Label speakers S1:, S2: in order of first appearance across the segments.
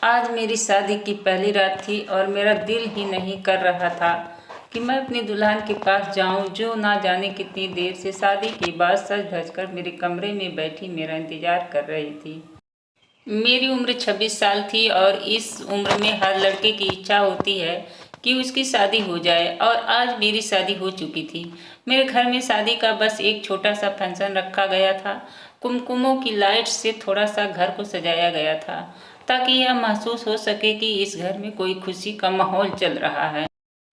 S1: आज मेरी शादी की पहली रात थी और मेरा दिल ही नहीं कर रहा था कि मैं अपनी दुल्हन के पास जाऊं, जो ना जाने कितनी देर से शादी के बाद सज धज कर मेरे कमरे में बैठी मेरा इंतजार कर रही थी। मेरी उम्र 26 साल थी और इस उम्र में हर लड़के की इच्छा होती है कि उसकी शादी हो जाए, और आज मेरी शादी हो चुकी थी। मेरे घर में शादी का बस एक छोटा सा फंक्शन रखा गया था। कुमकुमों की लाइट से थोड़ा सा घर को सजाया गया था, ताकि यह महसूस हो सके कि इस घर में कोई खुशी का माहौल चल रहा है।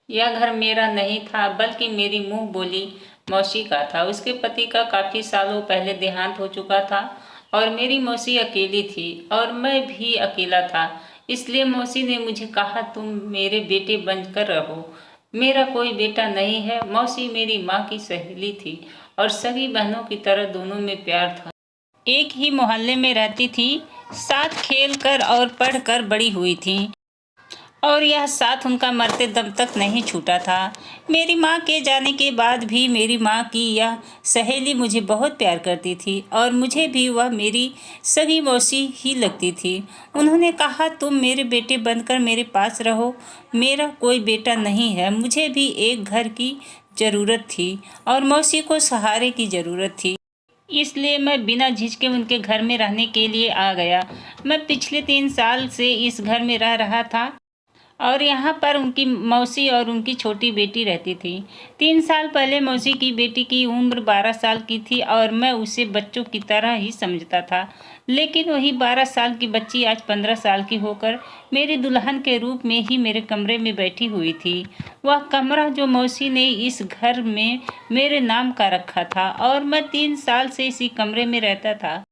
S1: यह घर मेरा नहीं था, बल्कि मेरी मुंह बोली मौसी का था। उसके पति का काफ़ी सालों पहले देहांत हो चुका था और मेरी मौसी अकेली थी और मैं भी अकेला था। इसलिए मौसी ने मुझे कहा, तुम मेरे बेटे बनकर रहो। मेरा कोई बेटा नहीं है। मौसी मेरी माँ की सहेली थी और सगी बहनों की तरह दोनों में प्यार था। एक ही मोहल्ले में रहती थी, साथ खेल कर और पढ़ कर बड़ी हुई थी, और यह साथ उनका मरते दम तक नहीं छूटा था। मेरी माँ के जाने के बाद भी मेरी माँ की यह सहेली मुझे बहुत प्यार करती थी और मुझे भी वह मेरी सगी मौसी ही लगती थी। उन्होंने कहा, तुम मेरे बेटे बनकर मेरे पास रहो। मेरा कोई बेटा नहीं है। मुझे भी एक घर की ज़रूरत थी और मौसी को सहारे की ज़रूरत थी। इसलिए मैं बिना झिझके उनके घर में रहने के लिए आ गया। मैं पिछले 3 साल से इस घर में रह रहा था और यहाँ पर उनकी मौसी और उनकी छोटी बेटी रहती थी। 3 साल पहले मौसी की बेटी की उम्र 12 साल की थी और मैं उसे बच्चों की तरह ही समझता था। लेकिन वही 12 साल की बच्ची आज 15 साल की होकर मेरी दुल्हन के रूप में ही मेरे कमरे में बैठी हुई थी। वह कमरा जो मौसी ने इस घर में मेरे नाम का रखा था, और मैं 3 साल से इसी कमरे में रहता था।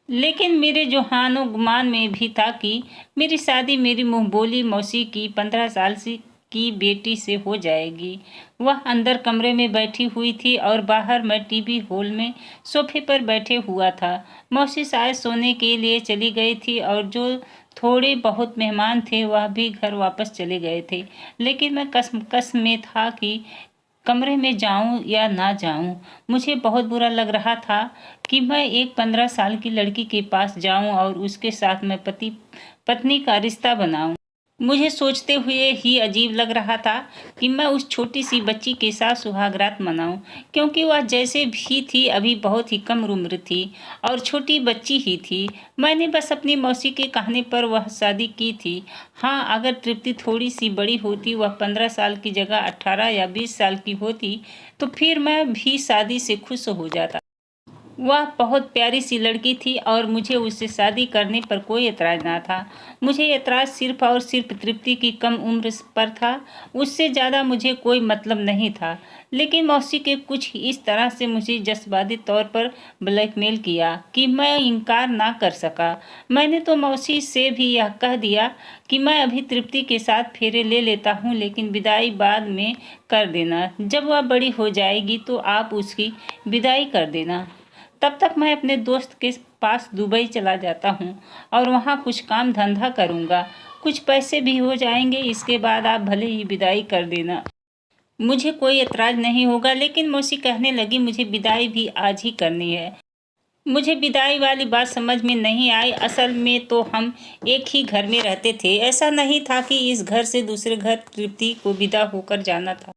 S1: लेकिन मेरे जोहानो गुमान में भी था कि मेरी शादी मेरी मुंहबोली मौसी की 15 साल से की बेटी से हो जाएगी। वह अंदर कमरे में बैठी हुई थी और बाहर मैं टीवी हॉल में सोफे पर बैठे हुआ था। मौसी शायद सोने के लिए चली गई थी और जो थोड़े बहुत मेहमान थे वह भी घर वापस चले गए थे। लेकिन मैं कसम में था कि कमरे में जाऊं या ना जाऊं। मुझे बहुत बुरा लग रहा था कि मैं एक 15 साल की लड़की के पास जाऊं और उसके साथ मैं पति पत्नी का रिश्ता बनाऊं। मुझे सोचते हुए ही अजीब लग रहा था कि मैं उस छोटी सी बच्ची के साथ सुहागरात मनाऊं, क्योंकि वह जैसे भी थी अभी बहुत ही कम उम्र थी और छोटी बच्ची ही थी। मैंने बस अपनी मौसी के कहने पर वह शादी की थी। हाँ, अगर तृप्ति थोड़ी सी बड़ी होती, वह 15 साल की जगह 18 या 20 साल की होती, तो फिर मैं भी शादी से खुश हो जाता। वह बहुत प्यारी सी लड़की थी और मुझे उससे शादी करने पर कोई एतराज़ ना था। मुझे एतराज़ सिर्फ और सिर्फ तृप्ति की कम उम्र पर था। उससे ज़्यादा मुझे कोई मतलब नहीं था। लेकिन मौसी के कुछ इस तरह से मुझे जज्बाती तौर पर ब्लैकमेल किया कि मैं इनकार ना कर सका। मैंने तो मौसी से भी यह कह दिया कि मैं अभी तृप्ति के साथ फेरे ले लेता हूँ, लेकिन विदाई बाद में कर देना। जब वह बड़ी हो जाएगी तो आप उसकी विदाई कर देना। तब तक मैं अपने दोस्त के पास दुबई चला जाता हूँ और वहाँ कुछ काम धंधा करूँगा। कुछ पैसे भी हो जाएंगे। इसके बाद आप भले ही विदाई कर देना। मुझे कोई एतराज़ नहीं होगा। लेकिन मौसी कहने लगी, मुझे विदाई भी आज ही करनी है। मुझे विदाई वाली बात समझ में नहीं आई। असल में तो हम एक ही घर में रहते थे। ऐसा नहीं था कि इस घर से दूसरे घर तृप्ति को विदा होकर जाना था।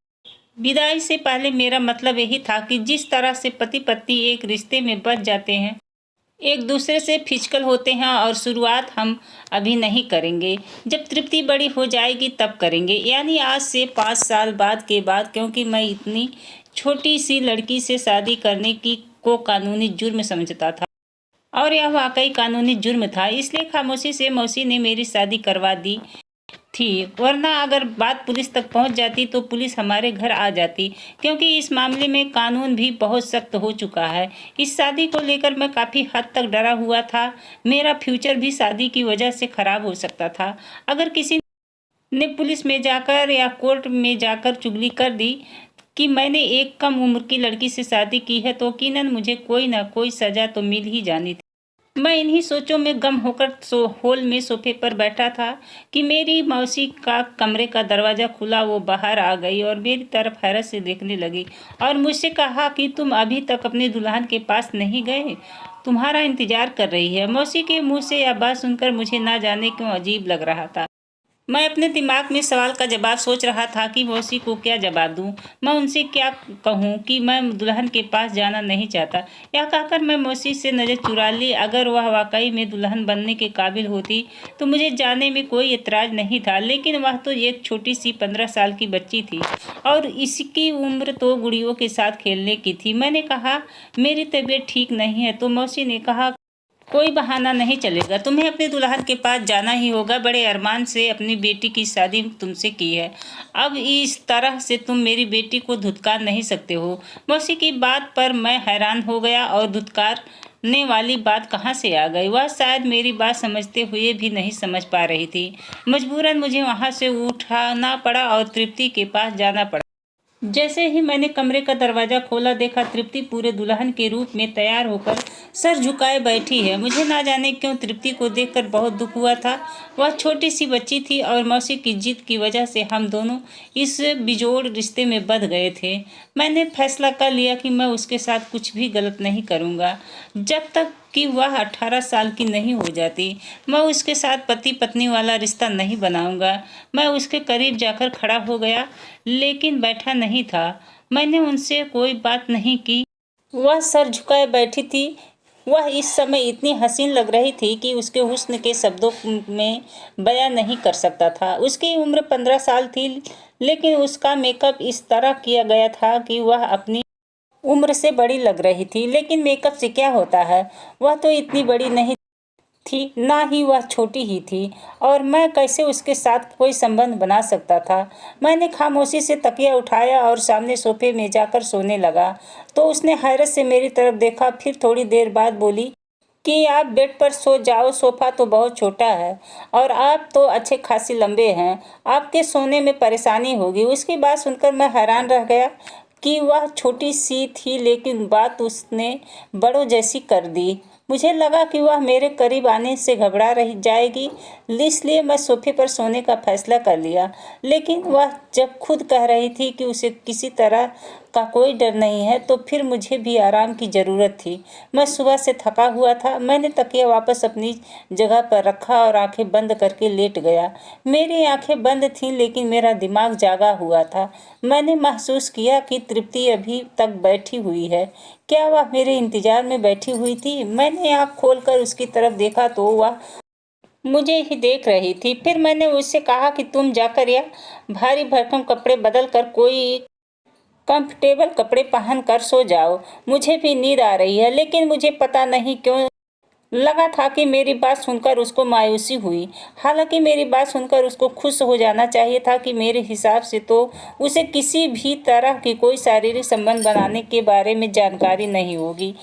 S1: विदाई से पहले मेरा मतलब यही था कि जिस तरह से पति पत्नी एक रिश्ते में बंध जाते हैं, एक दूसरे से फिजिकल होते हैं, और शुरुआत हम अभी नहीं करेंगे। जब तृप्ति बड़ी हो जाएगी तब करेंगे, यानी आज से 5 साल बाद के बाद, क्योंकि मैं इतनी छोटी सी लड़की से शादी करने की को कानूनी जुर्म समझता था, और यह वाकई कानूनी जुर्म था। इसलिए खामोशी से मौसी ने मेरी शादी करवा दी थी, वरना अगर बात पुलिस तक पहुंच जाती तो पुलिस हमारे घर आ जाती, क्योंकि इस मामले में कानून भी बहुत सख्त हो चुका है। इस शादी को लेकर मैं काफ़ी हद तक डरा हुआ था। मेरा फ्यूचर भी शादी की वजह से खराब हो सकता था। अगर किसी ने पुलिस में जाकर या कोर्ट में जाकर चुगली कर दी कि मैंने एक कम उम्र की लड़की से शादी की है, तो यकीनन मुझे कोई ना कोई सज़ा तो मिल ही जानी थी। मैं इन्हीं सोचों में गम होकर हॉल में सोफे पर बैठा था कि मेरी मौसी का कमरे का दरवाज़ा खुला। वो बाहर आ गई और मेरी तरफ हैरत से देखने लगी और मुझसे कहा कि तुम अभी तक अपने दुल्हन के पास नहीं गए? तुम्हारा इंतजार कर रही है। मौसी के मुंह से यह बात सुनकर मुझे ना जाने क्यों अजीब लग रहा था। मैं अपने दिमाग में सवाल का जवाब सोच रहा था कि मौसी को क्या जवाब दूं। मैं उनसे क्या कहूं कि मैं दुल्हन के पास जाना नहीं चाहता। यह कहकर मैं मौसी से नज़र चुरा ली। अगर वह वाकई में दुल्हन बनने के काबिल होती तो मुझे जाने में कोई एतराज़ नहीं था, लेकिन वह तो एक छोटी सी 15 साल की बच्ची थी और इसकी उम्र तो गुड़ियों के साथ खेलने की थी। मैंने कहा, मेरी तबीयत ठीक नहीं है, तो मौसी ने कहा, कोई बहाना नहीं चलेगा, तुम्हें अपने दुल्हन के पास जाना ही होगा। बड़े अरमान से अपनी बेटी की शादी तुमसे की है, अब इस तरह से तुम मेरी बेटी को धुतकार नहीं सकते हो। मौसी की बात पर मैं हैरान हो गया और धुतकारने वाली बात कहाँ से आ गई। वह शायद मेरी बात समझते हुए भी नहीं समझ पा रही थी। मजबूरन मुझे वहाँ से उठाना पड़ा और तृप्ति के पास जाना पड़ा। जैसे ही मैंने कमरे का दरवाज़ा खोला, देखा तृप्ति पूरे दुल्हन के रूप में तैयार होकर सर झुकाए बैठी है। मुझे ना जाने क्यों तृप्ति को देखकर बहुत दुख हुआ था। वह छोटी सी बच्ची थी और मौसी की जिद की वजह से हम दोनों इस बिजोड़ रिश्ते में बंध गए थे। मैंने फैसला कर लिया कि मैं उसके साथ कुछ भी गलत नहीं करूँगा जब तक कि वह 18 साल की नहीं हो जाती। मैं उसके साथ पति पत्नी वाला रिश्ता नहीं बनाऊंगा। मैं उसके करीब जाकर खड़ा हो गया, लेकिन बैठा नहीं था। मैंने उनसे कोई बात नहीं की। वह सर झुकाए बैठी थी। वह इस समय इतनी हसीन लग रही थी कि उसके हुस्न के शब्दों में बयां नहीं कर सकता था। उसकी उम्र 15 साल थी, लेकिन उसका मेकअप इस तरह किया गया था कि वह अपनी उम्र से बड़ी लग रही थी। लेकिन मेकअप से क्या होता है, वह तो इतनी बड़ी नहीं थी, ना ही वह छोटी ही थी, और मैं कैसे उसके साथ कोई संबंध बना सकता था। मैंने खामोशी से तकिया उठाया और सामने सोफे में जाकर सोने लगा। तो उसने हैरत से मेरी तरफ देखा, फिर थोड़ी देर बाद बोली कि आप बेड पर सो जाओ, सोफा तो बहुत छोटा है और आप तो अच्छे खासी लंबे हैं, आपके सोने में परेशानी होगी। उसकी बात सुनकर मैं हैरान रह गया कि वह छोटी सी थी, लेकिन बात उसने बड़ों जैसी कर दी। मुझे लगा कि वह मेरे करीब आने से घबरा रही जाएगी, इसलिए मैं सोफे पर सोने का फैसला कर लिया। लेकिन वह जब खुद कह रही थी कि उसे किसी तरह का कोई डर नहीं है, तो फिर मुझे भी आराम की ज़रूरत थी। मैं सुबह से थका हुआ था। मैंने तकिया वापस अपनी जगह पर रखा और आंखें बंद करके लेट गया। मेरी आंखें बंद थीं, लेकिन मेरा दिमाग जागा हुआ था। मैंने महसूस किया कि तृप्ति अभी तक बैठी हुई है। क्या वह मेरे इंतजार में बैठी हुई थी? मैंने आँख खोलकर उसकी तरफ देखा तो वह मुझे ही देख रही थी। फिर मैंने उससे कहा कि तुम जाकर या भारी भरकम कपड़े बदल कर कोई कंफर्टेबल कपड़े पहन कर सो जाओ। मुझे भी नींद आ रही है। लेकिन मुझे पता नहीं क्यों लगा था कि मेरी बात सुनकर उसको मायूसी हुई। हालांकि मेरी बात सुनकर उसको खुश हो जाना चाहिए था कि मेरे हिसाब से तो उसे किसी भी तरह की कोई शारीरिक संबंध बनाने के बारे में जानकारी नहीं होगी।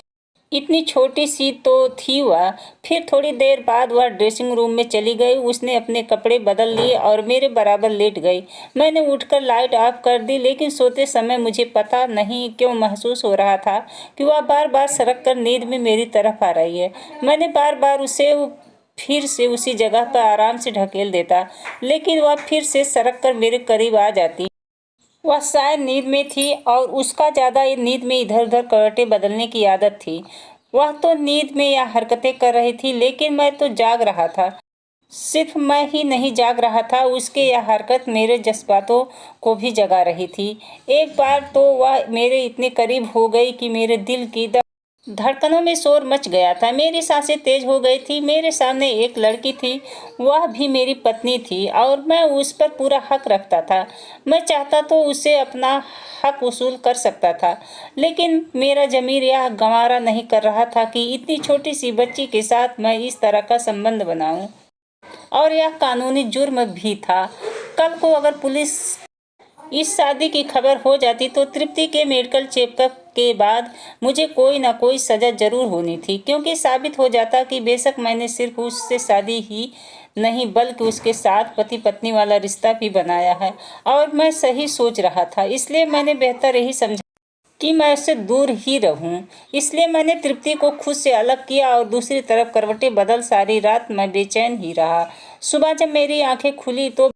S1: इतनी छोटी सी तो थी वह। फिर थोड़ी देर बाद वह ड्रेसिंग रूम में चली गई। उसने अपने कपड़े बदल लिए और मेरे बराबर लेट गई। मैंने उठकर लाइट ऑफ कर दी, लेकिन सोते समय मुझे पता नहीं क्यों महसूस हो रहा था कि वह बार बार सरक कर नींद में मेरी तरफ आ रही है। मैंने बार बार उसे फिर से उसी जगह पर आराम से ढकेल देता, लेकिन वह फिर से सरक कर मेरे करीब आ जाती। वह शायद नींद में थी और उसका ज़्यादा नींद में इधर उधर करवटें बदलने की आदत थी। वह तो नींद में यह हरकतें कर रही थी, लेकिन मैं तो जाग रहा था। सिर्फ मैं ही नहीं जाग रहा था, उसके यह हरकत मेरे जज्बातों को भी जगा रही थी। एक बार तो वह मेरे इतने करीब हो गई कि मेरे दिल की धड़कनों में शोर मच गया था। मेरी सांसें तेज हो गई थी। मेरे सामने एक लड़की थी, वह भी मेरी पत्नी थी और मैं उस पर पूरा हक रखता था। मैं चाहता तो उसे अपना हक वसूल कर सकता था, लेकिन मेरा ज़मीर यह गवारा नहीं कर रहा था कि इतनी छोटी सी बच्ची के साथ मैं इस तरह का संबंध बनाऊं। और यह कानूनी जुर्म भी था। कल को अगर पुलिस इस शादी की खबर हो जाती तो तृप्ति के मेडिकल चेकअप के बाद मुझे कोई ना कोई सज़ा जरूर होनी थी, क्योंकि साबित हो जाता कि बेशक मैंने सिर्फ उससे शादी ही नहीं बल्कि उसके साथ पति पत्नी वाला रिश्ता भी बनाया है। और मैं सही सोच रहा था, इसलिए मैंने बेहतर यही समझा कि मैं उससे दूर ही रहूं। इसलिए मैंने तृप्ति को खुद से अलग किया और दूसरी तरफ करवटें बदल सारी रात मैं बेचैन ही रहा। सुबह जब मेरी आंखें खुली तो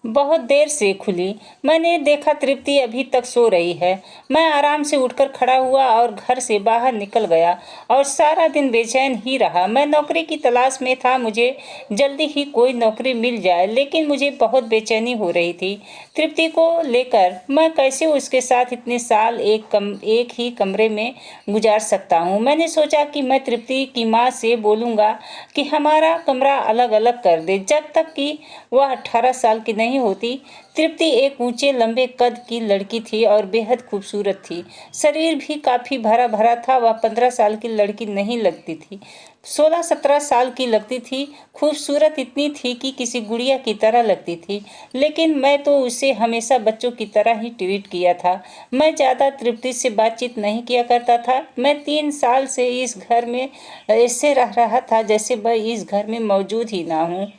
S1: बहुत देर से खुली। मैंने देखा तृप्ति अभी तक सो रही है। मैं आराम से उठकर खड़ा हुआ और घर से बाहर निकल गया और सारा दिन बेचैन ही रहा। मैं नौकरी की तलाश में था, मुझे जल्दी ही कोई नौकरी मिल जाए, लेकिन मुझे बहुत बेचैनी हो रही थी तृप्ति को लेकर। मैं कैसे उसके साथ इतने साल एक ही कमरे में गुजार सकता हूँ। मैंने सोचा कि मैं तृप्ति की माँ से बोलूँगा कि हमारा कमरा अलग अलग कर दे जब तक कि वह 18 साल की नहीं होती। तृप्ति एक ऊंचे लंबे कद की लड़की थी और बेहद खूबसूरत थी। शरीर भी काफी भरा भरा था। वह 15 साल की लड़की नहीं लगती थी, 16-17 साल की लगती थी। खूबसूरत इतनी थी कि किसी गुड़िया की तरह लगती थी, लेकिन मैं तो उसे हमेशा बच्चों की तरह ही ट्रीट किया था। मैं ज़्यादा तृप्ति से बातचीत नहीं किया करता था। मैं 3 साल से इस घर में ऐसे रह रहा था जैसे मैं इस घर में मौजूद ही ना हूँ।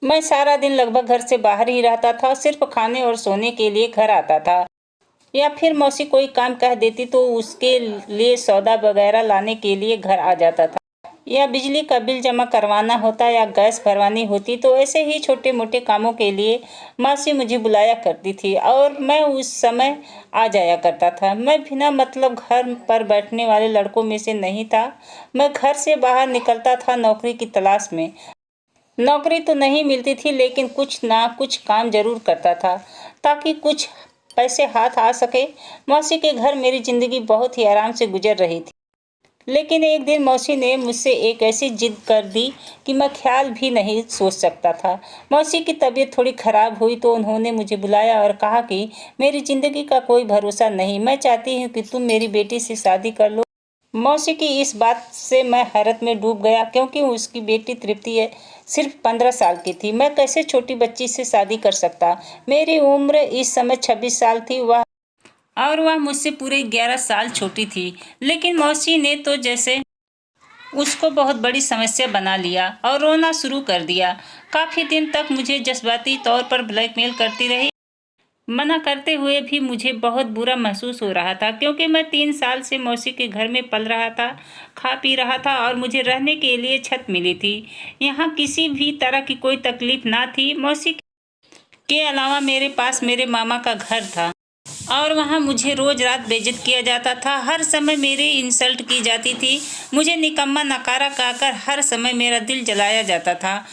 S1: मैं सारा दिन लगभग घर से बाहर ही रहता था, सिर्फ खाने और सोने के लिए घर आता था, या फिर मौसी कोई काम कह देती तो उसके लिए सौदा वगैरह लाने के लिए घर आ जाता था, या बिजली का बिल जमा करवाना होता या गैस भरवानी होती तो ऐसे ही छोटे मोटे कामों के लिए मौसी मुझे बुलाया करती थी और मैं उस समय आ जाया करता था। मैं बिना मतलब घर पर बैठने वाले लड़कों में से नहीं था। मैं घर से बाहर निकलता था नौकरी की तलाश में। नौकरी तो नहीं मिलती थी, लेकिन कुछ ना कुछ काम जरूर करता था ताकि कुछ पैसे हाथ आ सके। मौसी के घर मेरी जिंदगी बहुत ही आराम से गुजर रही थी, लेकिन एक दिन मौसी ने मुझसे एक ऐसी जिद कर दी कि मैं ख्याल भी नहीं सोच सकता था। मौसी की तबीयत थोड़ी खराब हुई तो उन्होंने मुझे बुलाया और कहा कि मेरी जिंदगी का कोई भरोसा नहीं, मैं चाहती हूँ कि तुम मेरी बेटी से शादी कर लो। मौसी की इस बात से मैं हैरत में डूब गया, क्योंकि उसकी बेटी तृप्ति है सिर्फ 15 साल की थी। मैं कैसे छोटी बच्ची से शादी कर सकता। मेरी उम्र इस समय 26 साल थी, वह मुझसे पूरे 11 साल छोटी थी। लेकिन मौसी ने तो जैसे उसको बहुत बड़ी समस्या बना लिया और रोना शुरू कर दिया। काफी दिन तक मुझे जज्बाती तौर पर ब्लैकमेल करती रही। मना करते हुए भी मुझे बहुत बुरा महसूस हो रहा था, क्योंकि मैं 3 साल से मौसी के घर में पल रहा था, खा पी रहा था और मुझे रहने के लिए छत मिली थी। यहाँ किसी भी तरह की कोई तकलीफ ना थी। मौसी के अलावा मेरे पास मेरे मामा का घर था और वहाँ मुझे रोज रात बेइज्जत किया जाता था। हर समय मेरी इंसल्ट की जाती थी। मुझे निकम्मा नकारा कहकर हर समय मेरा दिल जलाया जाता था।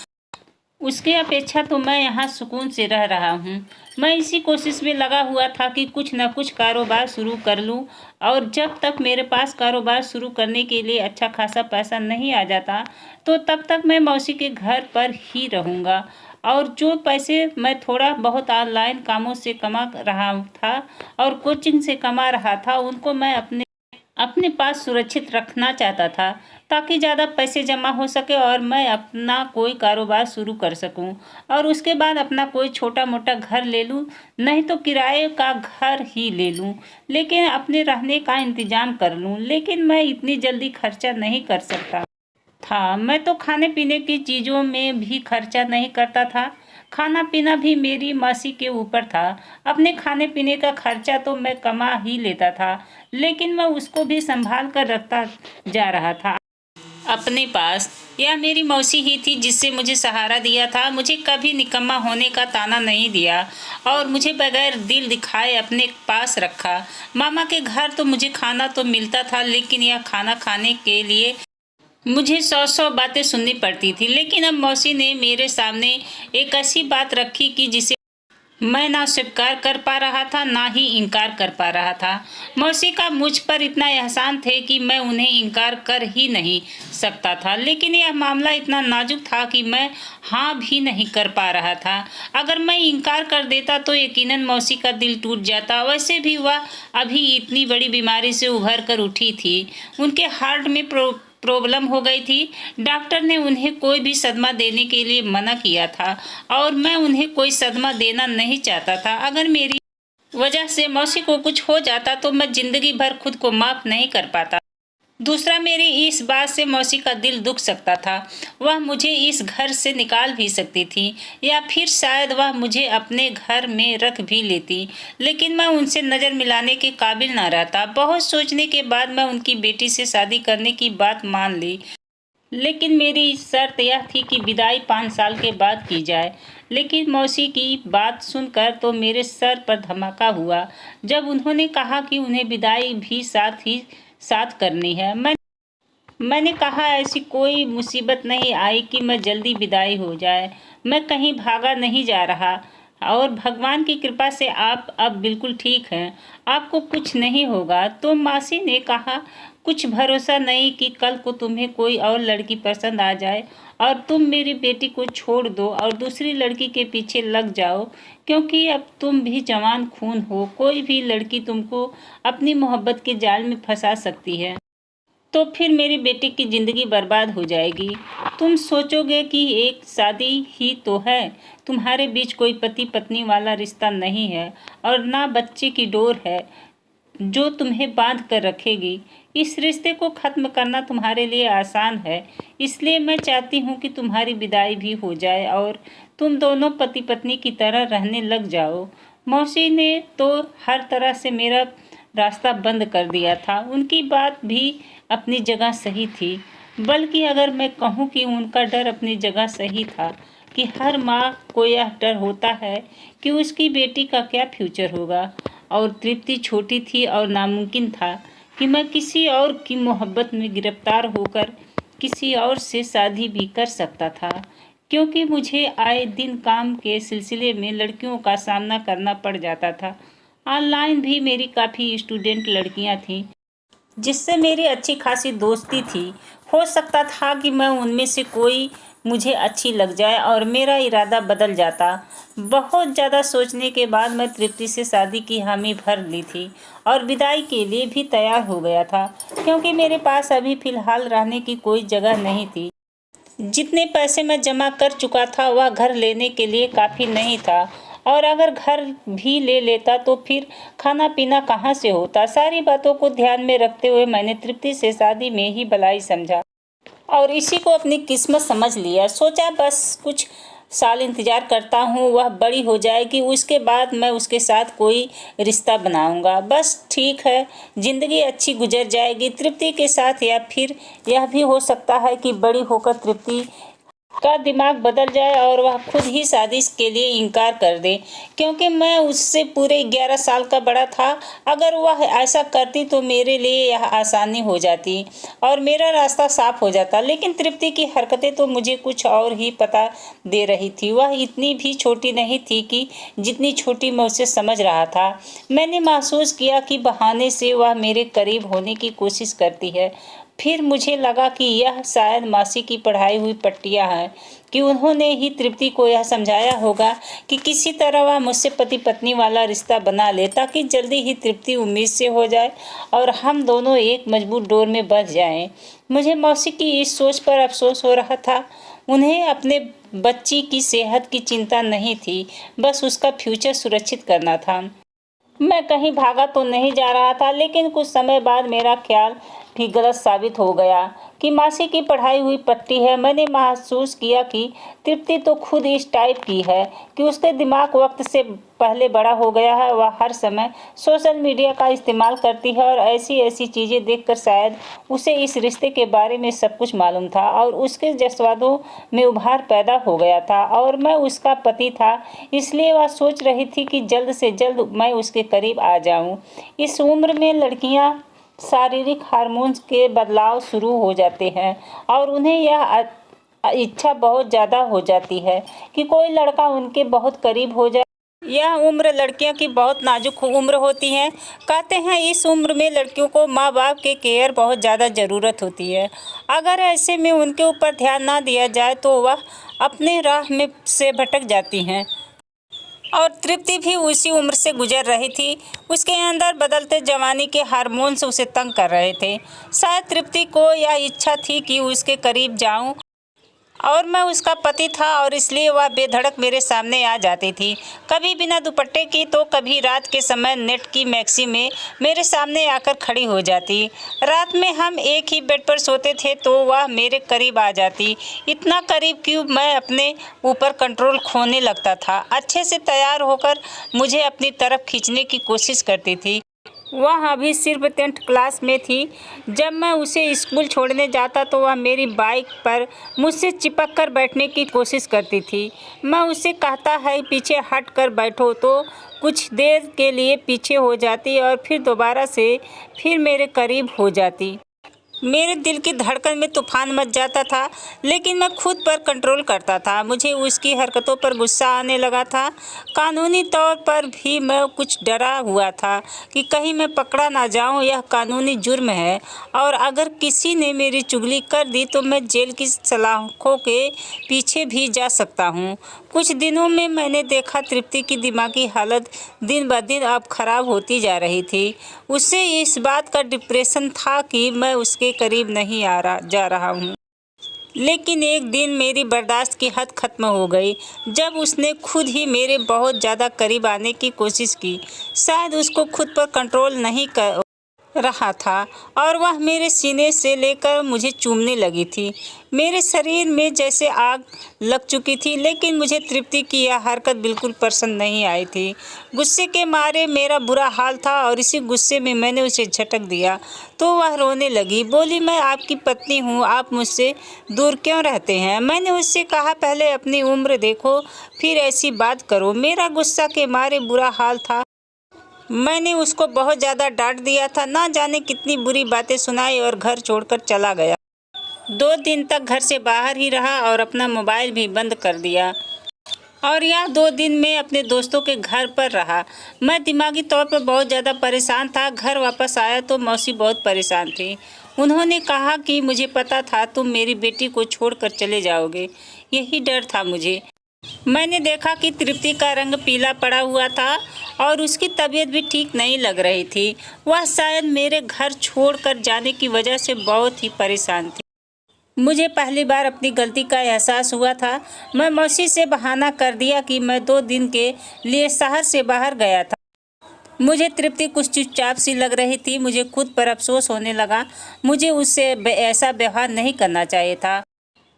S1: उसकी अपेक्षा तो मैं यहाँ सुकून से रह रहा हूँ। मैं इसी कोशिश में लगा हुआ था कि कुछ न कुछ कारोबार शुरू कर लूँ, और जब तक मेरे पास कारोबार शुरू करने के लिए अच्छा खासा पैसा नहीं आ जाता तो तब तक मैं मौसी के घर पर ही रहूँगा। और जो पैसे मैं थोड़ा बहुत ऑनलाइन कामों से कमा रहा था और कोचिंग से कमा रहा था, उनको मैं अपने पास सुरक्षित रखना चाहता था, ताकि ज़्यादा पैसे जमा हो सके और मैं अपना कोई कारोबार शुरू कर सकूं और उसके बाद अपना कोई छोटा मोटा घर ले लूं, नहीं तो किराए का घर ही ले लूं, लेकिन अपने रहने का इंतजाम कर लूं। लेकिन मैं इतनी जल्दी खर्चा नहीं कर सकता था। मैं तो खाने पीने की चीज़ों में भी खर्चा नहीं करता था। खाना पीना भी मेरी मौसी के ऊपर था। अपने खाने पीने का खर्चा तो मैं कमा ही लेता था, लेकिन मैं उसको भी संभाल कर रखता जा रहा था अपने पास। यह मेरी मौसी ही थी जिससे मुझे सहारा दिया था। मुझे कभी निकम्मा होने का ताना नहीं दिया और मुझे बगैर दिल दिखाए अपने पास रखा। मामा के घर तो मुझे खाना तो मिलता था, लेकिन यह खाना खाने के लिए मुझे 100 बातें सुननी पड़ती थी। लेकिन अब मौसी ने मेरे सामने एक ऐसी बात रखी कि जिसे मैं ना स्वीकार कर पा रहा था, ना ही इनकार कर पा रहा था। मौसी का मुझ पर इतना एहसान थे कि मैं उन्हें इनकार कर ही नहीं सकता था, लेकिन यह मामला इतना नाजुक था कि मैं हाँ भी नहीं कर पा रहा था। अगर मैं इनकार कर देता तो यकीनन मौसी का दिल टूट जाता। वैसे भी वह अभी इतनी बड़ी बीमारी से उभर कर उठी थी। उनके हार्ट में प्रॉब्लम हो गई थी। डॉक्टर ने उन्हें कोई भी सदमा देने के लिए मना किया था और मैं उन्हें कोई सदमा देना नहीं चाहता था। अगर मेरी वजह से मौसी को कुछ हो जाता तो मैं जिंदगी भर खुद को माफ नहीं कर पाता। दूसरा, मेरी इस बात से मौसी का दिल दुख सकता था। वह मुझे इस घर से निकाल भी सकती थी, या फिर शायद वह मुझे अपने घर में रख भी लेती, लेकिन मैं उनसे नज़र मिलाने के काबिल न रहता। बहुत सोचने के बाद मैं उनकी बेटी से शादी करने की बात मान ली। लेकिन मेरी शर्त यह थी कि विदाई 5 साल के बाद की जाए। लेकिन मौसी की बात सुनकर तो मेरे सर पर धमाका हुआ जब उन्होंने कहा कि उन्हें विदाई भी साथ ही साथ करनी है। मैंने कहा ऐसी कोई मुसीबत नहीं आई कि मैं जल्दी विदाई हो जाए। मैं कहीं भागा नहीं जा रहा और भगवान की कृपा से आप अब बिल्कुल ठीक हैं, आपको कुछ नहीं होगा। तो मासी ने कहा, कुछ भरोसा नहीं कि कल को तुम्हें कोई और लड़की पसंद आ जाए और तुम मेरी बेटी को छोड़ दो और दूसरी लड़की के पीछे लग जाओ, क्योंकि अब तुम भी जवान खून हो। कोई भी लड़की तुमको अपनी मोहब्बत के जाल में फंसा सकती है, तो फिर मेरी बेटी की ज़िंदगी बर्बाद हो जाएगी। तुम सोचोगे कि एक शादी ही तो है, तुम्हारे बीच कोई पति पत्नी वाला रिश्ता नहीं है और ना बच्चे की डोर है जो तुम्हें बांध कर रखेगी। इस रिश्ते को ख़त्म करना तुम्हारे लिए आसान है, इसलिए मैं चाहती हूँ कि तुम्हारी विदाई भी हो जाए और तुम दोनों पति पत्नी की तरह रहने लग जाओ। मौसी ने तो हर तरह से मेरा रास्ता बंद कर दिया था। उनकी बात भी अपनी जगह सही थी, बल्कि अगर मैं कहूँ कि उनका डर अपनी जगह सही था कि हर माँ को यह डर होता है कि उसकी बेटी का क्या फ्यूचर होगा। और तृप्ति छोटी थी और नामुमकिन था कि मैं किसी और की मोहब्बत में गिरफ्तार होकर किसी और से शादी भी कर सकता था, क्योंकि मुझे आए दिन काम के सिलसिले में लड़कियों का सामना करना पड़ जाता था। ऑनलाइन भी मेरी काफ़ी स्टूडेंट लड़कियां थीं जिससे मेरी अच्छी खासी दोस्ती थी। हो सकता था कि मैं उनमें से कोई मुझे अच्छी लग जाए और मेरा इरादा बदल जाता। बहुत ज़्यादा सोचने के बाद मैं तृप्ति से शादी की हामी भर ली थी और विदाई के लिए भी तैयार हो गया था, क्योंकि मेरे पास अभी फ़िलहाल रहने की कोई जगह नहीं थी। जितने पैसे मैं जमा कर चुका था वह घर लेने के लिए काफ़ी नहीं था, और अगर घर भी ले लेता तो फिर खाना पीना कहाँ से होता। सारी बातों को ध्यान में रखते हुए मैंने तृप्ति से शादी में ही भलाई समझा और इसी को अपनी किस्मत समझ लिया। सोचा बस कुछ साल इंतज़ार करता हूँ, वह बड़ी हो जाएगी, उसके बाद मैं उसके साथ कोई रिश्ता बनाऊँगा। बस ठीक है, ज़िंदगी अच्छी गुजर जाएगी तृप्ति के साथ। या फिर यह भी हो सकता है कि बड़ी होकर तृप्ति का दिमाग बदल जाए और वह खुद ही शादी के लिए इनकार कर दे, क्योंकि मैं उससे पूरे 11 साल का बड़ा था। अगर वह ऐसा करती तो मेरे लिए यह आसानी हो जाती और मेरा रास्ता साफ हो जाता। लेकिन तृप्ति की हरकतें तो मुझे कुछ और ही पता दे रही थी। वह इतनी भी छोटी नहीं थी कि जितनी छोटी मैं उसे समझ रहा था। मैंने महसूस किया कि बहाने से वह मेरे करीब होने की कोशिश करती है। फिर मुझे लगा कि यह शायद मासी की पढ़ाई हुई पट्टियाँ हैं कि उन्होंने ही तृप्ति को यह समझाया होगा कि किसी तरह वह मुझसे पति पत्नी वाला रिश्ता बना ले, ताकि जल्दी ही तृप्ति उम्मीद से हो जाए और हम दोनों एक मजबूत डोर में बंध जाएं। मुझे मौसी की इस सोच पर अफसोस हो रहा था। उन्हें अपने बच्ची की सेहत की चिंता नहीं थी, बस उसका फ्यूचर सुरक्षित करना था। मैं कहीं भागा तो नहीं जा रहा था, लेकिन कुछ समय बाद मेरा ख्याल भी गलत साबित हो गया कि मासी की पढ़ाई हुई पट्टी है। मैंने महसूस किया कि तृप्ति तो खुद इस टाइप की है कि उसके दिमाग वक्त से पहले बड़ा हो गया है। वह हर समय सोशल मीडिया का इस्तेमाल करती है और ऐसी ऐसी चीज़ें देखकर शायद उसे इस रिश्ते के बारे में सब कुछ मालूम था और उसके जज्बातों में उभार पैदा हो गया था। और मैं उसका पति था, इसलिए वह सोच रही थी कि जल्द से जल्द मैं उसके करीब आ जाऊं। इस उम्र में लड़कियां शारीरिक हार्मोन्स के बदलाव शुरू हो जाते हैं और उन्हें यह इच्छा बहुत ज़्यादा हो जाती है कि कोई लड़का उनके बहुत करीब हो जाए। यह उम्र लड़कियों की बहुत नाजुक उम्र होती है। कहते हैं इस उम्र में लड़कियों को माँ बाप के केयर बहुत ज़्यादा ज़रूरत होती है। अगर ऐसे में उनके ऊपर ध्यान ना दिया जाए तो वह अपने राह में से भटक जाती हैं। और तृप्ति भी उसी उम्र से गुजर रही थी। उसके अंदर बदलते जवानी के हार्मोन्स उसे तंग कर रहे थे। शायद तृप्ति को यह इच्छा थी कि उसके करीब जाऊं और मैं उसका पति था और इसलिए वह बेधड़क मेरे सामने आ जाती थी, कभी बिना दुपट्टे की तो कभी रात के समय नेट की मैक्सी में मेरे सामने आकर खड़ी हो जाती। रात में हम एक ही बेड पर सोते थे तो वह मेरे करीब आ जाती, इतना करीब कि मैं अपने ऊपर कंट्रोल खोने लगता था। अच्छे से तैयार होकर मुझे अपनी तरफ खींचने की कोशिश करती थी। वह अभी सिर्फ 10th क्लास में थी। जब मैं उसे स्कूल छोड़ने जाता तो वह मेरी बाइक पर मुझसे चिपक कर बैठने की कोशिश करती थी। मैं उसे कहता है पीछे हट कर बैठो तो कुछ देर के लिए पीछे हो जाती और फिर दोबारा से फिर मेरे करीब हो जाती। मेरे दिल की धड़कन में तूफान मच जाता था, लेकिन मैं खुद पर कंट्रोल करता था। मुझे उसकी हरकतों पर गुस्सा आने लगा था। कानूनी तौर पर भी मैं कुछ डरा हुआ था कि कहीं मैं पकड़ा ना जाऊं। यह कानूनी जुर्म है और अगर किसी ने मेरी चुगली कर दी तो मैं जेल की सलाखों के पीछे भी जा सकता हूं। कुछ दिनों में मैंने देखा तृप्ति की दिमागी हालत दिन ब दिन अब खराब होती जा रही थी। उसे इस बात का डिप्रेशन था कि मैं उसके करीब नहीं जा रहा हूँ। लेकिन एक दिन मेरी बर्दाश्त की हद ख़त्म हो गई जब उसने खुद ही मेरे बहुत ज़्यादा करीब आने की कोशिश की। शायद उसको खुद पर कंट्रोल नहीं कर रहा था और वह मेरे सीने से लेकर मुझे चूमने लगी थी। मेरे शरीर में जैसे आग लग चुकी थी, लेकिन मुझे तृप्ति की यह हरकत बिल्कुल पसंद नहीं आई थी। गुस्से के मारे मेरा बुरा हाल था और इसी गुस्से में मैंने उसे झटक दिया तो वह रोने लगी। बोली, मैं आपकी पत्नी हूँ, आप मुझसे दूर क्यों रहते हैं? मैंने उससे कहा, पहले अपनी उम्र देखो फिर ऐसी बात करो। मेरा गुस्सा के मारे बुरा हाल था। मैंने उसको बहुत ज़्यादा डांट दिया था, ना जाने कितनी बुरी बातें सुनाई और घर छोड़कर चला गया। 2 दिन तक घर से बाहर ही रहा और अपना मोबाइल भी बंद कर दिया और यह 2 दिन में अपने दोस्तों के घर पर रहा। मैं दिमागी तौर पर बहुत ज़्यादा परेशान था। घर वापस आया तो मौसी बहुत परेशान थी। उन्होंने कहा कि मुझे पता था तुम मेरी बेटी को छोड़कर चले जाओगे, यही डर था मुझे। मैंने देखा कि तृप्ति का रंग पीला पड़ा हुआ था और उसकी तबीयत भी ठीक नहीं लग रही थी। वह शायद मेरे घर छोड़कर जाने की वजह से बहुत ही परेशान थी। मुझे पहली बार अपनी गलती का एहसास हुआ था। मैं मौसी से बहाना कर दिया कि मैं 2 दिन के लिए शहर से बाहर गया था। मुझे तृप्ति कुछ चुपचाप सी लग रही थी। मुझे खुद पर अफसोस होने लगा। मुझे उससे ऐसा व्यवहार नहीं करना चाहिए था।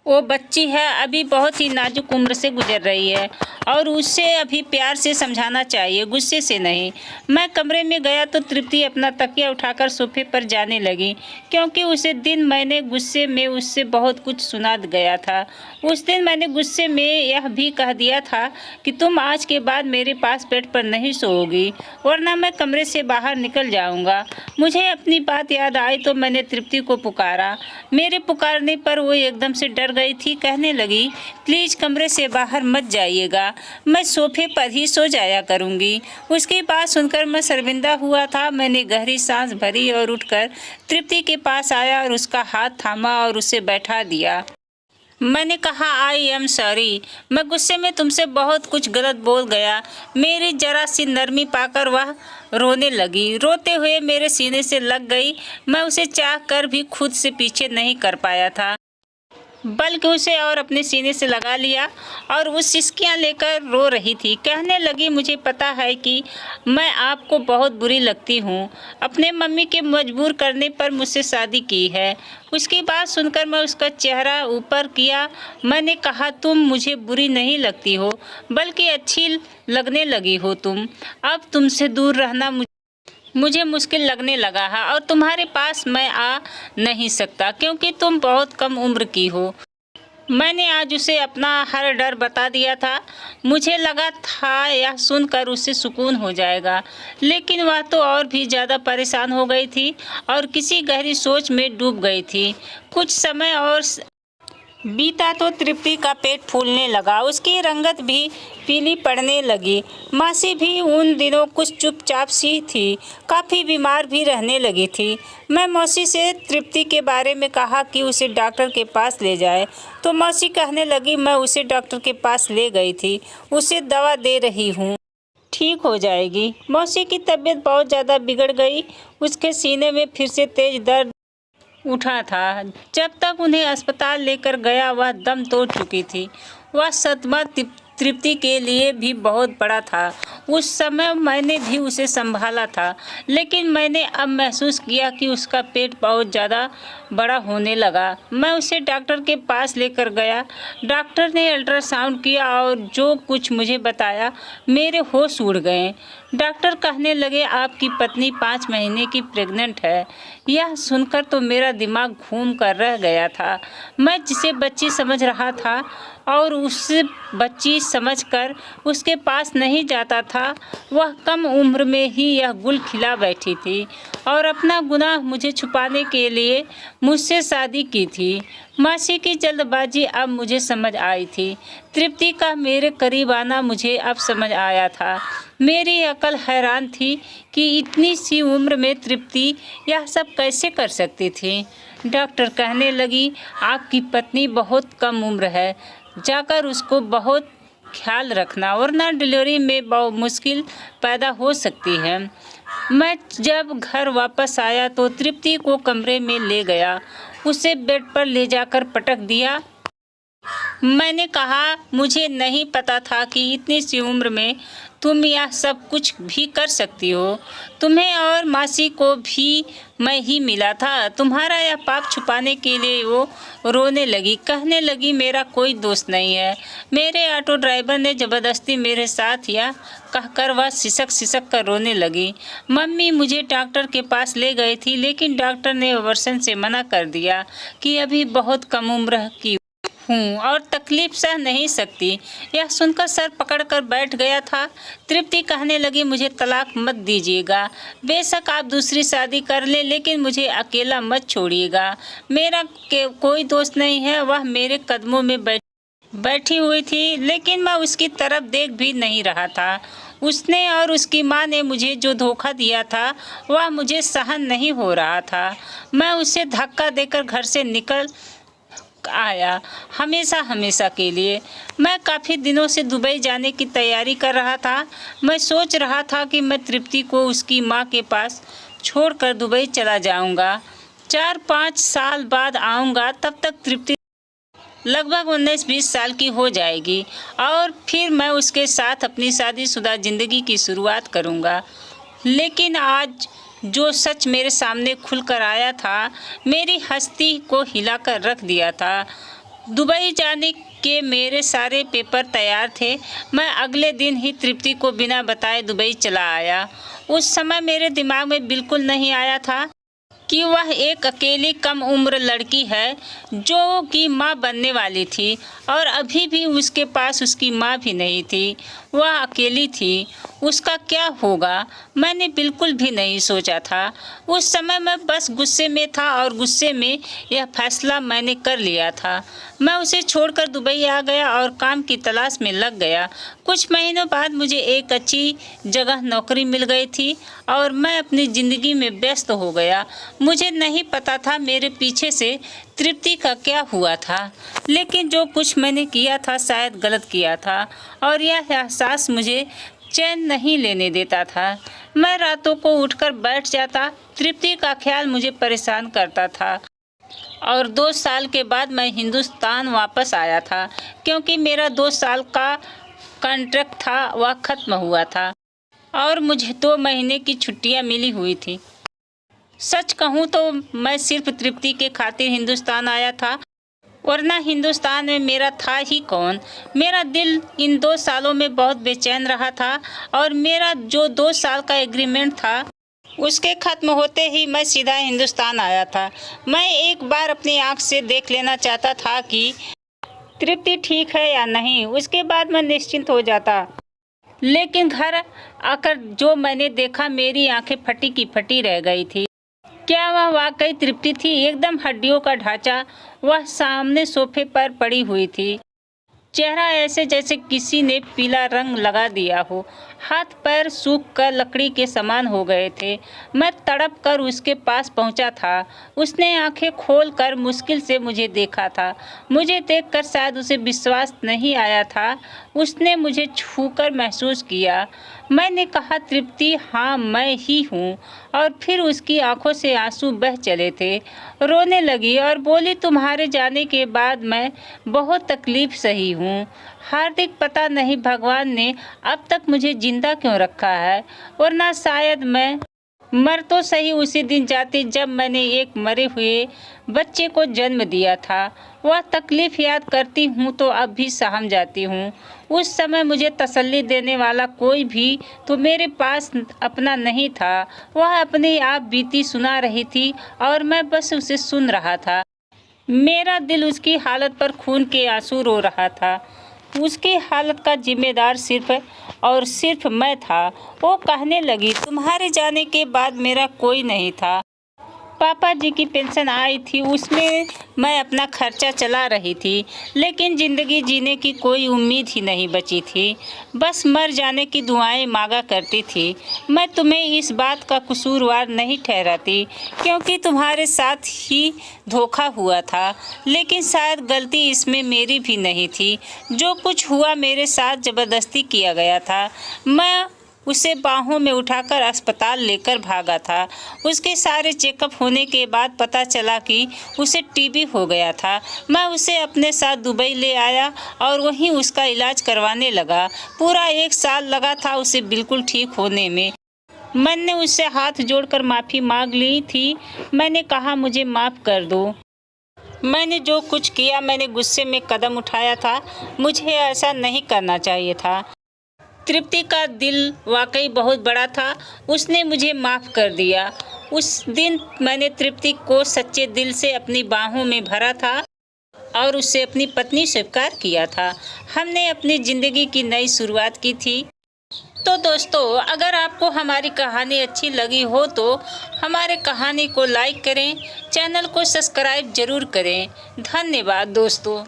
S1: वो बच्ची है, अभी बहुत ही नाजुक उम्र से गुजर रही है और उसे अभी प्यार से समझाना चाहिए, गुस्से से नहीं। मैं कमरे में गया तो तृप्ति अपना तकिया उठाकर सोफे पर जाने लगी, क्योंकि उसे दिन मैंने गुस्से में उससे बहुत कुछ सुना गया था। उस दिन मैंने गुस्से में यह भी कह दिया था कि तुम आज के बाद मेरे पास बेड पर नहीं सोओगी, वरना मैं कमरे से बाहर निकल जाऊंगा। मुझे अपनी बात याद आई तो मैंने तृप्ति को पुकारा। मेरे पुकारने पर वो एकदम से डर गई थी। कहने लगी, प्लीज़ कमरे से बाहर मत जाइएगा, मैं सोफे पर ही सो जाया करूंगी। उसकी बात सुनकर मैं शर्मिंदा हुआ था। मैंने गहरी सांस भरी और उठकर तृप्ति के पास आया और उसका हाथ थामा और उसे बैठा दिया। मैंने कहा, आई एम सॉरी, मैं गुस्से में तुमसे बहुत कुछ गलत बोल गया। मेरी जरा सी नरमी पाकर वह रोने लगी। रोते हुए मेरे सीने से लग गई। मैं उसे चाह कर भी खुद से पीछे नहीं कर पाया था, बल्कि उसे और अपने सीने से लगा लिया और वो सिसकियाँ लेकर रो रही थी। कहने लगी, मुझे पता है कि मैं आपको बहुत बुरी लगती हूँ। अपने मम्मी के मजबूर करने पर मुझसे शादी की है। उसकी बात सुनकर मैं उसका चेहरा ऊपर किया। मैंने कहा, तुम मुझे बुरी नहीं लगती हो, बल्कि अच्छी लगने लगी हो तुम। अब तुमसे दूर रहना मुझे मुश्किल लगने लगा है और तुम्हारे पास मैं आ नहीं सकता, क्योंकि तुम बहुत कम उम्र की हो। मैंने आज उसे अपना हर डर बता दिया था। मुझे लगा था यह सुनकर उसे सुकून हो जाएगा, लेकिन वह तो और भी ज़्यादा परेशान हो गई थी और किसी गहरी सोच में डूब गई थी। कुछ समय और बीता तो तृप्ति का पेट फूलने लगा, उसकी रंगत भी पीली पड़ने लगी। मासी भी उन दिनों कुछ चुपचाप सी थी, काफ़ी बीमार भी रहने लगी थी। मैं मौसी से तृप्ति के बारे में कहा कि उसे डॉक्टर के पास ले जाए, तो मौसी कहने लगी, मैं उसे डॉक्टर के पास ले गई थी, उसे दवा दे रही हूँ, ठीक हो जाएगी। मौसी की तबीयत बहुत ज़्यादा बिगड़ गई। उसके सीने में फिर से तेज दर्द उठा था। जब तक उन्हें अस्पताल लेकर गया वह दम तोड़ चुकी थी। वह सदमा तृप्ति के लिए भी बहुत बड़ा था। उस समय मैंने भी उसे संभाला था, लेकिन मैंने अब महसूस किया कि उसका पेट बहुत ज़्यादा बड़ा होने लगा। मैं उसे डॉक्टर के पास लेकर गया। डॉक्टर ने अल्ट्रासाउंड किया और जो कुछ मुझे बताया, मेरे होश उड़ गए। डॉक्टर कहने लगे, आपकी पत्नी 5 महीने की प्रेग्नेंट है। यह सुनकर तो मेरा दिमाग घूम कर रह गया था। मैं जिसे बच्ची समझ रहा था और उस बच्ची समझकर उसके पास नहीं जाता था, वह कम उम्र में ही यह गुल खिला बैठी थी और अपना गुनाह मुझे छुपाने के लिए मुझसे शादी की थी। मासी की जल्दबाजी अब मुझे समझ आई थी। तृप्ति का मेरे करीब आना मुझे अब समझ आया था। मेरी अकल हैरान थी कि इतनी सी उम्र में तृप्ति यह सब कैसे कर सकती थी। डॉक्टर कहने लगी, आपकी पत्नी बहुत कम उम्र है, जाकर उसको बहुत ख्याल रखना वरना डिलीवरी में बहुत मुश्किल पैदा हो सकती है। मैं जब घर वापस आया तो तृप्ति को कमरे में ले गया, उसे बेड पर ले जाकर पटक दिया। मैंने कहा, मुझे नहीं पता था कि इतनी सी उम्र में तुम यह सब कुछ भी कर सकती हो। तुम्हें और मासी को भी मैं ही मिला था। तुम्हारा यह पाप छुपाने के लिए वो रोने लगी, कहने लगी, मेरा कोई दोस्त नहीं है। मेरे ऑटो ड्राइवर ने ज़बरदस्ती मेरे साथ या कहकर वह सिसक सिसक कर रोने लगी। मम्मी मुझे डॉक्टर के पास ले गई थी, लेकिन डॉक्टर ने अबॉर्शन से मना कर दिया कि अभी बहुत कम उम्र की हूँ और तकलीफ सह नहीं सकती। यह सुनकर सर पकड़कर बैठ गया था। तृप्ति कहने लगी, मुझे तलाक मत दीजिएगा। बेशक आप दूसरी शादी कर लें, लेकिन मुझे अकेला मत छोड़िएगा। मेरा कोई दोस्त नहीं है। वह मेरे कदमों में बैठी हुई थी, लेकिन मैं उसकी तरफ देख भी नहीं रहा था। उसने और उसकी माँ ने मुझे जो धोखा दिया था, वह मुझे सहन नहीं हो रहा था। मैं उसे धक्का देकर घर से निकल आया, हमेशा के लिए। मैं काफ़ी दिनों से दुबई जाने की तैयारी कर रहा था। मैं सोच रहा था कि मैं तृप्ति को उसकी माँ के पास छोड़कर दुबई चला जाऊंगा। 4-5 साल बाद आऊंगा, तब तक तृप्ति लगभग 19-20 साल की हो जाएगी और फिर मैं उसके साथ अपनी शादीशुदा ज़िंदगी की शुरुआत करूंगा। लेकिन आज जो सच मेरे सामने खुलकर आया था, मेरी हस्ती को हिलाकर रख दिया था। दुबई जाने के मेरे सारे पेपर तैयार थे। मैं अगले दिन ही तृप्ति को बिना बताए दुबई चला आया। उस समय मेरे दिमाग में बिल्कुल नहीं आया था कि वह एक अकेली कम उम्र लड़की है जो कि माँ बनने वाली थी और अभी भी उसके पास उसकी माँ भी नहीं थी। वह अकेली थी, उसका क्या होगा, मैंने बिल्कुल भी नहीं सोचा था। उस समय मैं बस गुस्से में था और गुस्से में यह फैसला मैंने कर लिया था। मैं उसे छोड़कर दुबई आ गया और काम की तलाश में लग गया। कुछ महीनों बाद मुझे एक अच्छी जगह नौकरी मिल गई थी और मैं अपनी ज़िंदगी में व्यस्त हो गया। मुझे नहीं पता था मेरे पीछे से तृप्ति का क्या हुआ था, लेकिन जो कुछ मैंने किया था शायद गलत किया था और यह एहसास मुझे चैन नहीं लेने देता था। मैं रातों को उठकर बैठ जाता। तृप्ति का ख्याल मुझे परेशान करता था और 2 साल के बाद मैं हिंदुस्तान वापस आया था, क्योंकि मेरा 2 साल का कॉन्ट्रैक्ट था, वह ख़त्म हुआ था और मुझे 2 महीने की छुट्टियां मिली हुई थी। सच कहूँ तो मैं सिर्फ तृप्ति के खातिर हिंदुस्तान आया था, वरना हिंदुस्तान में मेरा था ही कौन। मेरा दिल इन 2 सालों में बहुत बेचैन रहा था और मेरा जो 2 साल का एग्रीमेंट था, उसके ख़त्म होते ही मैं सीधा हिंदुस्तान आया था। मैं एक बार अपनी आँख से देख लेना चाहता था कि तृप्ति ठीक है या नहीं, उसके बाद मैं निश्चिंत हो जाता। लेकिन घर आकर जो मैंने देखा, मेरी आंखें फटी की फटी रह गई थी। क्या वह वाकई तृप्ति थी? एकदम हड्डियों का ढांचा। वह सामने सोफे पर पड़ी हुई थी, चेहरा ऐसे जैसे किसी ने पीला रंग लगा दिया हो। हाथ पैर सूख कर लकड़ी के समान हो गए थे। मैं तड़प कर उसके पास पहुंचा था। उसने आंखें खोलकर मुश्किल से मुझे देखा था। मुझे देखकर शायद उसे विश्वास नहीं आया था। उसने मुझे छूकर महसूस किया। मैंने कहा, तृप्ति, हाँ मैं ही हूँ। और फिर उसकी आंखों से आंसू बह चले थे। रोने लगी और बोली, तुम्हारे जाने के बाद मैं बहुत तकलीफ सही हूँ। हार्दिक, पता नहीं भगवान ने अब तक मुझे जिंदा क्यों रखा है, वरना शायद मैं मर तो सही उसी दिन जाती जब मैंने एक मरे हुए बच्चे को जन्म दिया था। वह तकलीफ याद करती हूँ तो अब भी सहम जाती हूँ। उस समय मुझे तसल्ली देने वाला कोई भी तो मेरे पास अपना नहीं था। वह अपने आप बीती सुना रही थी और मैं बस उसे सुन रहा था। मेरा दिल उसकी हालत पर खून के आंसू रो रहा था। उसकी हालत का जिम्मेदार सिर्फ और सिर्फ मैं था। वो कहने लगी, तुम्हारे जाने के बाद मेरा कोई नहीं था। पापा जी की पेंशन आई थी, उसमें मैं अपना खर्चा चला रही थी, लेकिन ज़िंदगी जीने की कोई उम्मीद ही नहीं बची थी। बस मर जाने की दुआएं मांगा करती थी। मैं तुम्हें इस बात का कसूरवार नहीं ठहराती, क्योंकि तुम्हारे साथ ही धोखा हुआ था, लेकिन शायद गलती इसमें मेरी भी नहीं थी। जो कुछ हुआ मेरे साथ ज़बरदस्ती किया गया था। मैं उसे बाहों में उठाकर अस्पताल लेकर भागा था। उसके सारे चेकअप होने के बाद पता चला कि उसे टीबी हो गया था। मैं उसे अपने साथ दुबई ले आया और वहीं उसका इलाज करवाने लगा। पूरा 1 साल लगा था उसे बिल्कुल ठीक होने में। मैंने उससे हाथ जोड़कर माफ़ी मांग ली थी। मैंने कहा, मुझे माफ़ कर दो। मैंने जो कुछ किया, मैंने गुस्से में कदम उठाया था। मुझे ऐसा नहीं करना चाहिए था। तृप्ति का दिल वाकई बहुत बड़ा था। उसने मुझे माफ़ कर दिया। उस दिन मैंने तृप्ति को सच्चे दिल से अपनी बाहों में भरा था और उसे अपनी पत्नी स्वीकार किया था। हमने अपनी ज़िंदगी की नई शुरुआत की थी। तो दोस्तों, अगर आपको हमारी कहानी अच्छी लगी हो तो हमारे कहानी को लाइक करें, चैनल को सब्सक्राइब ज़रूर करें। धन्यवाद दोस्तों।